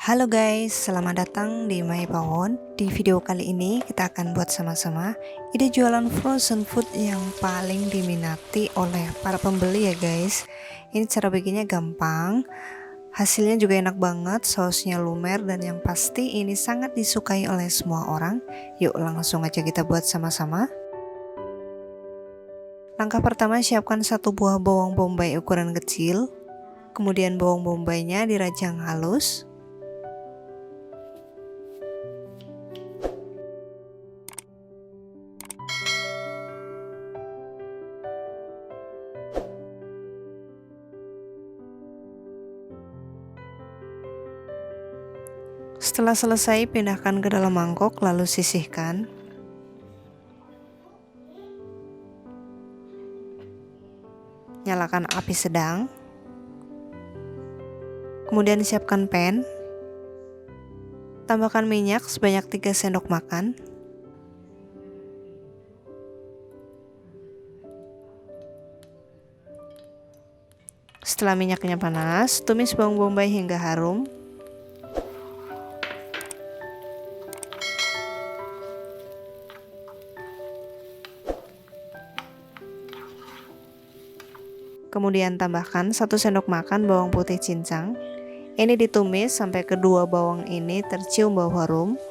Halo guys, selamat datang di My Pawon. Di video kali ini kita akan buat sama-sama ide jualan frozen food yang paling diminati oleh para pembeli ya guys. Ini cara bikinnya gampang, hasilnya juga enak banget, sausnya lumer dan yang pasti ini sangat disukai oleh semua orang. Yuk langsung aja kita buat sama-sama. Langkah pertama, siapkan 1 buah bawang bombay ukuran kecil. Kemudian bawang bombaynya dirajang halus. Setelah selesai, pindahkan ke dalam mangkok lalu sisihkan. Nyalakan api sedang. Kemudian siapkan pan. Tambahkan minyak sebanyak 3 sendok makan. Setelah minyaknya panas, tumis bawang bombay hingga harum. Kemudian tambahkan 1 sendok makan bawang putih cincang. Ini ditumis sampai kedua bawang ini tercium bau harum.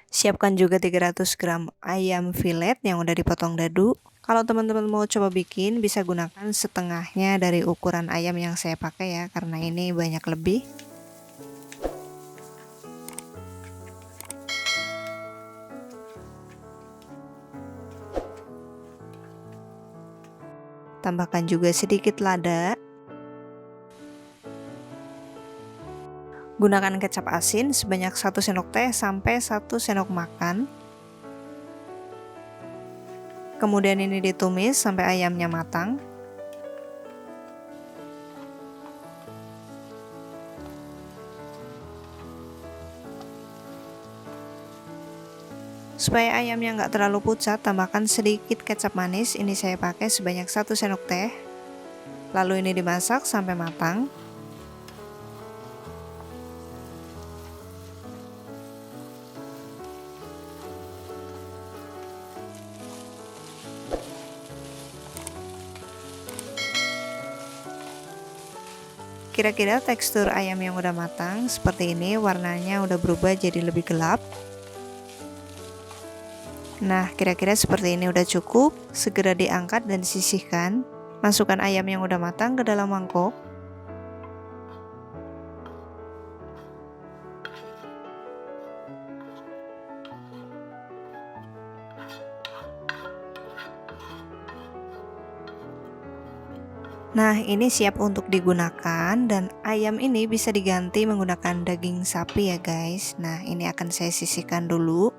Siapkan juga 300 gram ayam filet yang udah dipotong dadu. Kalau teman-teman mau coba bikin, bisa gunakan setengahnya dari ukuran ayam yang saya pakai ya, karena ini banyak lebih. Tambahkan juga sedikit lada. Gunakan kecap asin sebanyak 1 sendok teh sampai 1 sendok makan. Kemudian ini ditumis sampai ayamnya matang. Supaya ayamnya nggak terlalu pucat, tambahkan sedikit kecap manis. Ini saya pakai sebanyak 1 sendok teh. Lalu ini dimasak sampai matang. Kira-kira tekstur ayam yang udah matang seperti ini, warnanya udah berubah jadi lebih gelap. Nah, kira-kira seperti ini udah cukup. Segera diangkat dan disisihkan. Masukkan ayam yang udah matang ke dalam mangkok. Nah, ini siap untuk digunakan dan ayam ini bisa diganti menggunakan daging sapi ya guys. Nah, ini akan saya sisihkan dulu.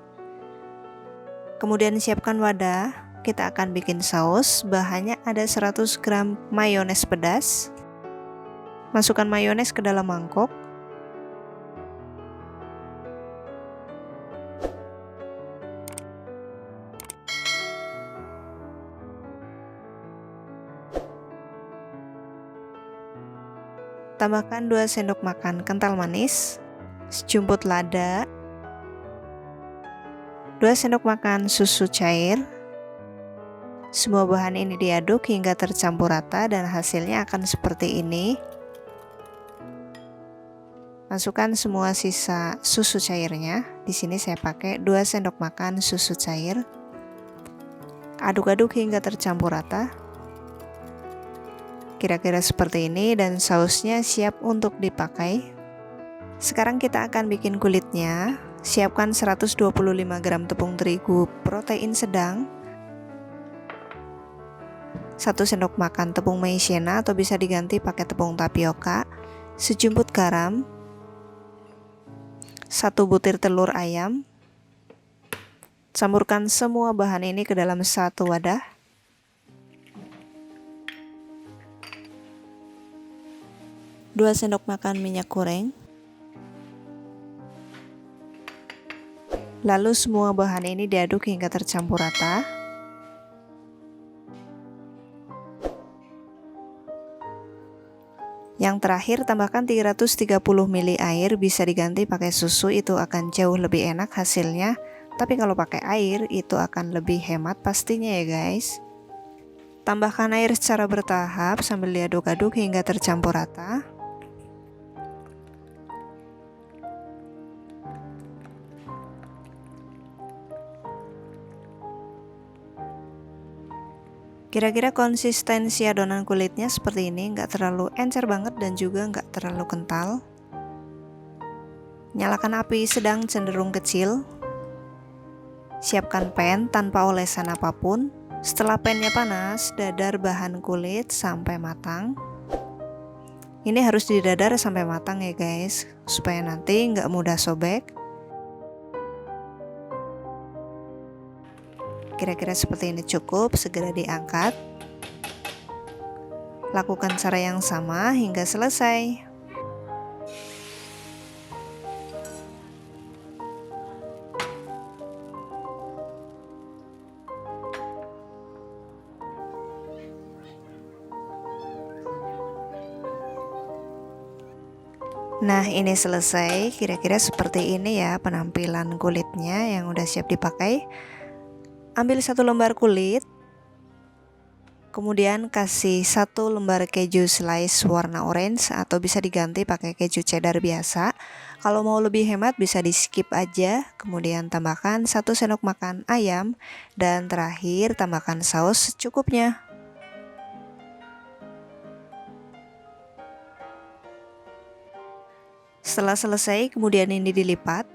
Kemudian siapkan wadah. Kita akan bikin saus. Bahannya ada 100 gram mayones pedas. Masukkan mayones ke dalam mangkok. Tambahkan 2 sendok makan kental manis, sejumput lada, 2 sendok makan susu cair. Semua bahan ini diaduk hingga tercampur rata dan hasilnya akan seperti ini. Masukkan semua sisa susu cairnya. Di sini saya pakai 2 sendok makan susu cair. Aduk-aduk hingga tercampur rata. Kira-kira seperti ini dan sausnya siap untuk dipakai. Sekarang kita akan bikin kulitnya. Siapkan 125 gram tepung terigu protein sedang, 1 sendok makan tepung maizena atau bisa diganti pakai tepung tapioka, sejumput garam, 1 butir telur ayam. Campurkan semua bahan ini ke dalam satu wadah. Dua sendok makan minyak goreng, Lalu semua bahan ini diaduk hingga tercampur rata. Yang terakhir, tambahkan 330 ml air, bisa diganti pakai susu, itu akan jauh lebih enak hasilnya. Tapi kalau pakai air itu akan lebih hemat pastinya ya guys. Tambahkan air secara bertahap sambil diaduk-aduk hingga tercampur rata. Kira-kira konsistensi adonan kulitnya seperti ini, nggak terlalu encer banget dan juga nggak terlalu kental. Nyalakan api sedang cenderung kecil. Siapkan pan tanpa olesan apapun. Setelah pannya panas, dadar bahan kulit sampai matang. Ini harus didadar sampai matang ya guys, supaya nanti nggak mudah sobek. Kira-kira seperti ini cukup, segera diangkat. Lakukan cara yang sama hingga selesai. Nah, ini selesai. Kira-kira seperti ini ya penampilan kulitnya yang udah siap dipakai. Ambil satu lembar kulit, kemudian kasih satu lembar keju slice warna orange atau bisa diganti pakai keju cheddar biasa. Kalau mau lebih hemat bisa di skip aja. Kemudian tambahkan 1 sendok makan ayam dan terakhir tambahkan saus secukupnya. Setelah selesai, kemudian ini dilipat.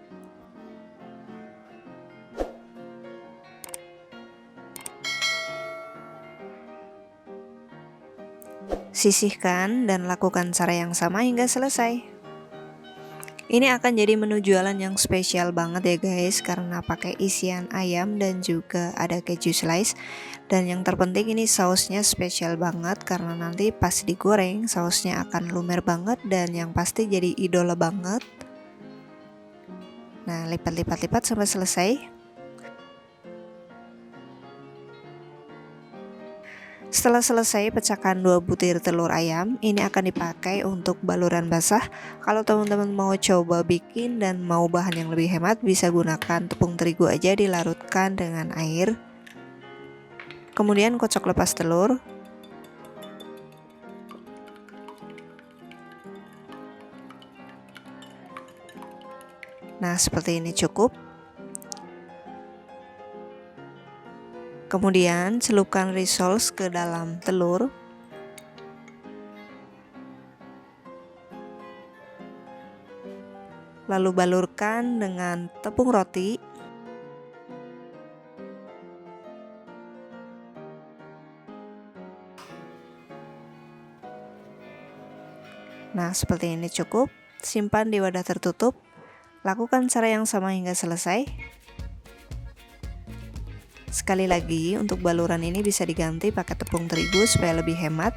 Sisihkan dan lakukan cara yang sama hingga selesai. Ini akan jadi menu jualan yang spesial banget ya guys, karena pakai isian ayam dan juga ada keju slice. Dan yang terpenting ini sausnya spesial banget, karena nanti pas digoreng sausnya akan lumer banget dan yang pasti jadi idola banget. Nah, lipat-lipat-lipat sampai selesai. Setelah selesai, pecahkan 2 butir telur ayam. Ini akan dipakai untuk baluran basah. Kalau teman-teman mau coba bikin dan mau bahan yang lebih hemat, bisa gunakan tepung terigu aja dilarutkan dengan air. Kemudian kocok lepas telur. Nah, seperti ini cukup. Kemudian celupkan rissoles ke dalam telur. Lalu balurkan dengan tepung roti. Nah, seperti ini cukup. Simpan di wadah tertutup. Lakukan cara yang sama hingga selesai. Sekali lagi, untuk baluran ini bisa diganti pakai tepung terigu supaya lebih hemat.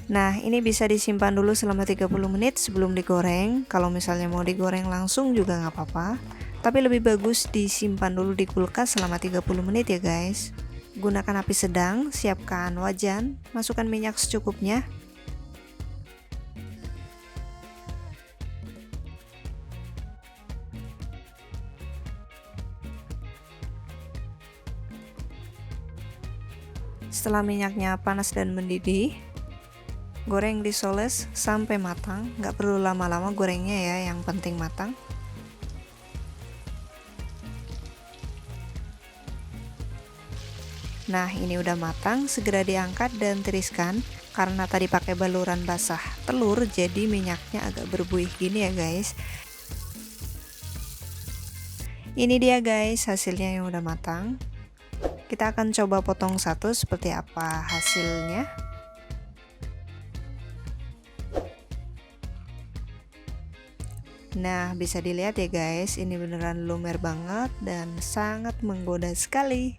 Nah, ini bisa disimpan dulu selama 30 menit sebelum digoreng. Kalau misalnya mau digoreng langsung juga nggak apa-apa. Tapi lebih bagus disimpan dulu di kulkas selama 30 menit ya guys. Gunakan api sedang, siapkan wajan, masukkan minyak secukupnya. Setelah minyaknya panas dan mendidih, goreng rissoles sampai matang. Nggak perlu lama-lama gorengnya ya, yang penting matang. Nah, ini udah matang, segera diangkat dan tiriskan. Karena tadi pakai baluran basah telur, jadi minyaknya agak berbuih gini ya guys. Ini dia guys, hasilnya yang udah matang. Kita akan coba potong satu seperti apa hasilnya. Nah, bisa dilihat ya guys, ini beneran lumer banget dan sangat menggoda sekali.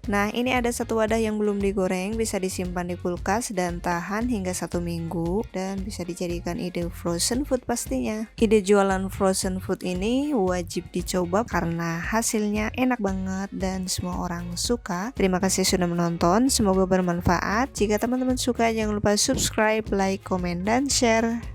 Nah, ini ada satu wadah yang belum digoreng, bisa disimpan di kulkas dan tahan hingga 1 minggu dan bisa dijadikan ide frozen food pastinya. Ide jualan frozen food ini wajib dicoba karena hasilnya enak banget dan semua orang suka. Terima kasih sudah menonton, semoga bermanfaat. Jika teman-teman suka jangan lupa subscribe, like, komen, dan share.